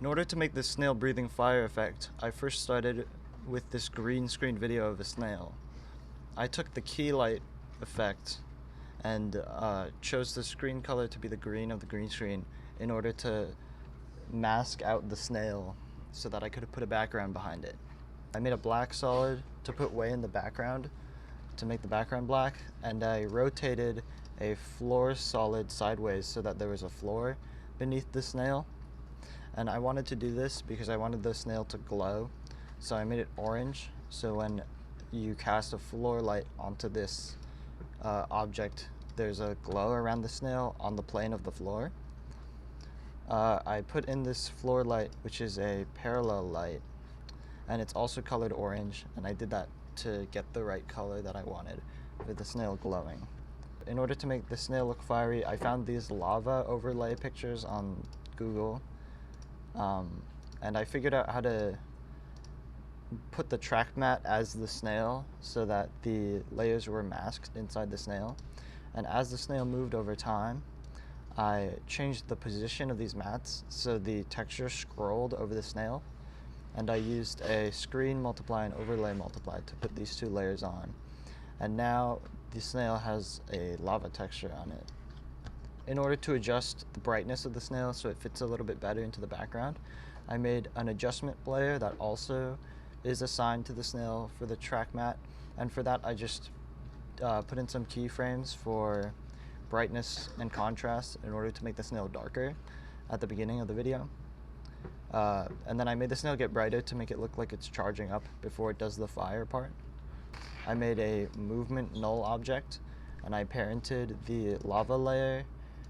In order to make this snail breathing fire effect, I first started with this green screen video of a snail. I took the key light effect and chose the screen color to be the green of the green screen in order to mask out the snail so that I could put a background behind it. I made a black solid to put way in the background to make the background black, and I rotated a floor solid sideways so that there was a floor beneath the snail. And I wanted to do this because I wanted the snail to glow, so I made it orange, so when you cast a floor light onto this object, there's a glow around the snail on the plane of the floor. I put in this floor light, which is a parallel light, and it's also colored orange, and I did that to get the right color that I wanted with the snail glowing. In order to make the snail look fiery, I found these lava overlay pictures on Google, and I figured out how to put the track mat as the snail so that the layers were masked inside the snail. And as the snail moved over time, I changed the position of these mats so the texture scrolled over the snail, and I used a screen multiply and overlay multiply to put these two layers on. And now the snail has a lava texture on it. In order to adjust the brightness of the snail so it fits a little bit better into the background, I made an adjustment layer that also is assigned to the snail for the track mat, and for that I just put in some keyframes for brightness and contrast in order to make the snail darker at the beginning of the video. And then I made the snail get brighter to make it look like it's charging up before it does the fire part. I made a movement null object, and I parented the lava layer,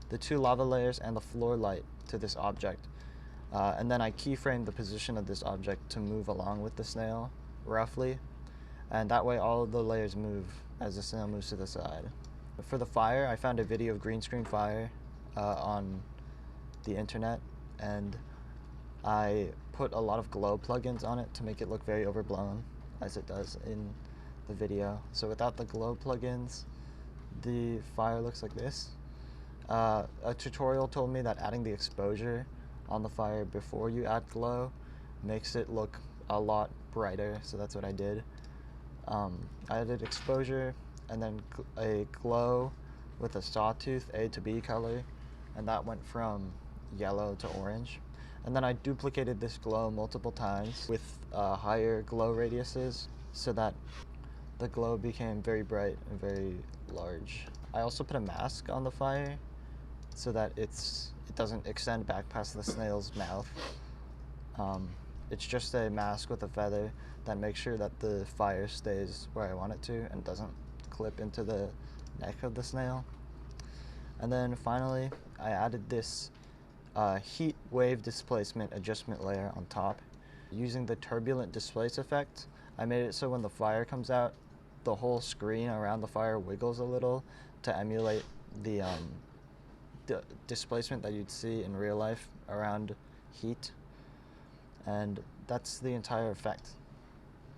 the two lava layers, and the floor light to this object. And then I keyframed the position of this object to move along with the snail, roughly. And that way all of the layers move as the snail moves to the side. For the fire, I found a video of green screen fire on the internet, and I put a lot of glow plugins on it to make it look very overblown, as it does in the video. So without the glow plugins, the fire looks like this. A tutorial told me that adding the exposure on the fire before you add glow makes it look a lot brighter, so that's what I did. I added exposure and then a glow with a sawtooth A to B color, and that went from yellow to orange. And then I duplicated this glow multiple times with higher glow radiuses so that the glow became very bright and very large. I also put a mask on the fire so that it doesn't extend back past the snail's mouth. It's just a mask with a feather that makes sure that the fire stays where I want it to and doesn't clip into the neck of the snail. And then finally, I added this heat wave displacement adjustment layer on top. Using the turbulent displace effect, I made it so when the fire comes out, the whole screen around the fire wiggles a little to emulate the displacement that you'd see in real life around heat. And that's the entire effect.